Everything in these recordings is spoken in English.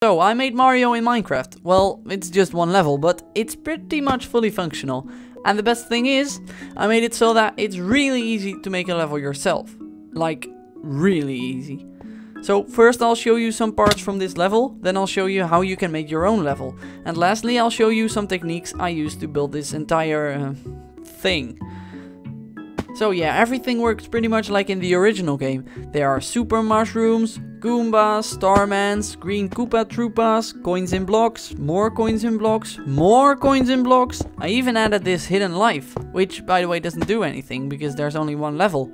So, I made Mario in Minecraft. Well, it's just one level, but it's pretty much fully functional. And the best thing is, I made it so that it's really easy to make a level yourself. Like, really easy. So, first I'll show you some parts from this level, then I'll show you how you can make your own level. And lastly, I'll show you some techniques I used to build this entire thing. So yeah, everything works pretty much like in the original game. There are super mushrooms, Goombas, Starmans, green Koopa Troopas, coins in blocks, more coins in blocks, more coins in blocks. I even added this hidden life, which by the way doesn't do anything because there's only one level.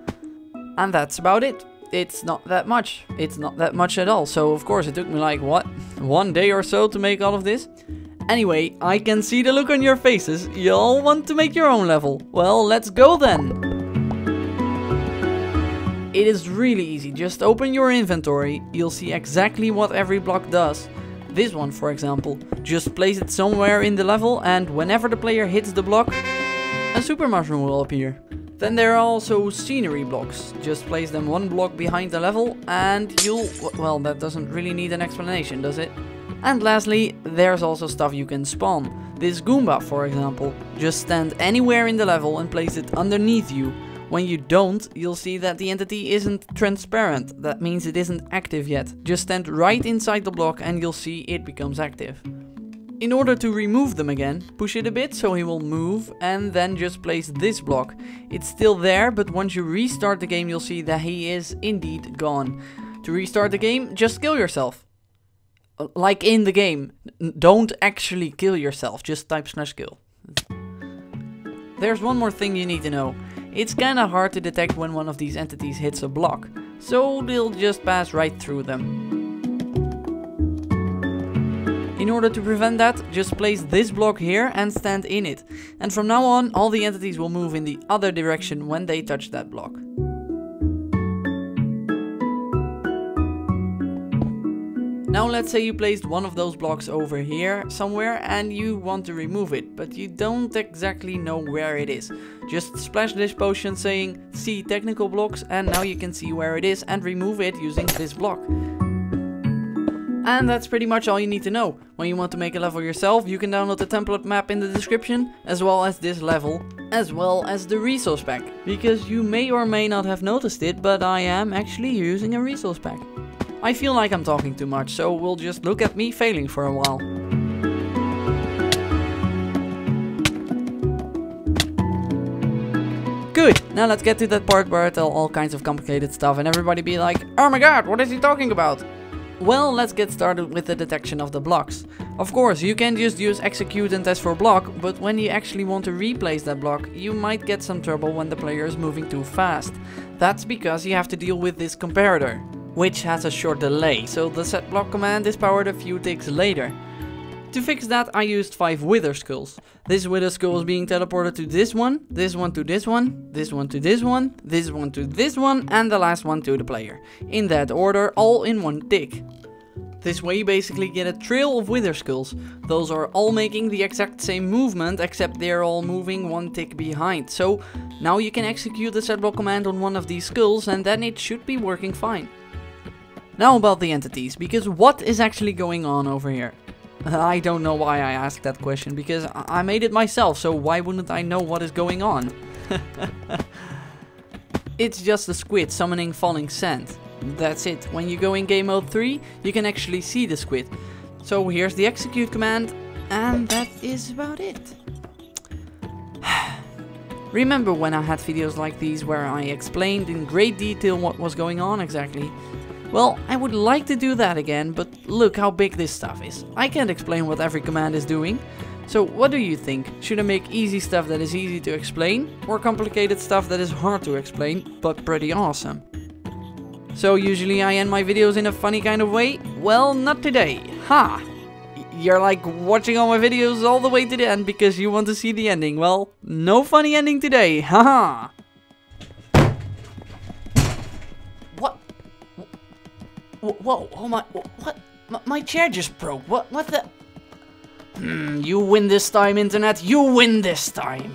And that's about it. It's not that much. It's not that much at all. So of course it took me like, what? 1 day or so to make all of this? Anyway, I can see the look on your faces. You all want to make your own level. Well, let's go then. It is really easy, just open your inventory, you'll see exactly what every block does. This one, for example, just place it somewhere in the level and whenever the player hits the block, a super mushroom will appear. Then there are also scenery blocks, just place them one block behind the level and you'll... well, that doesn't really need an explanation, does it? And lastly, there's also stuff you can spawn. This Goomba, for example, just stand anywhere in the level and place it underneath you. When you don't, you'll see that the entity isn't transparent. That means it isn't active yet. Just stand right inside the block and you'll see it becomes active. In order to remove them again, push it a bit so he will move and then just place this block. It's still there, but once you restart the game you'll see that he is indeed gone. To restart the game, just kill yourself. Like in the game. Don't actually kill yourself, just type /kill. There's one more thing you need to know. It's kinda hard to detect when one of these entities hits a block, so they'll just pass right through them. In order to prevent that, just place this block here and stand in it. And from now on, all the entities will move in the other direction when they touch that block. Now let's say you placed one of those blocks over here somewhere and you want to remove it, but you don't exactly know where it is. Just splash this potion saying see technical blocks and now you can see where it is and remove it using this block. And that's pretty much all you need to know. When you want to make a level yourself, you can download the template map in the description, as well as this level, as well as the resource pack. Because you may or may not have noticed it, but I am actually using a resource pack. I feel like I'm talking too much, so we'll just look at me failing for a while. Good, now let's get to that part where I tell all kinds of complicated stuff and everybody be like, oh my god, what is he talking about? Well, let's get started with the detection of the blocks. Of course, you can just use execute and test for block, but when you actually want to replace that block, you might get some trouble when the player is moving too fast. That's because you have to deal with this comparator, which has a short delay, so the set block command is powered a few ticks later. To fix that, I used 5 wither skulls. This wither skull is being teleported to this one to this one, this one to this one, this one to this one, and the last one to the player. In that order, all in one tick. This way you basically get a trail of wither skulls. Those are all making the exact same movement, except they're all moving one tick behind. So now you can execute the set block command on one of these skulls and then it should be working fine. Now about the entities, because what is actually going on over here? I don't know why I asked that question, because I made it myself, so why wouldn't I know what is going on? It's just a squid summoning falling sand. That's it. When you go in game mode 3, you can actually see the squid. So here's the execute command, and that is about it. Remember when I had videos like these where I explained in great detail what was going on exactly? Well, I would like to do that again, but look how big this stuff is. I can't explain what every command is doing. So what do you think? Should I make easy stuff that is easy to explain? Or complicated stuff that is hard to explain, but pretty awesome? So usually I end my videos in a funny kind of way? Well, not today. Ha! You're like watching all my videos all the way to the end because you want to see the ending. Well, no funny ending today. Haha! What? Whoa, oh my, what? My chair just broke. What the? You win this time, internet. You win this time.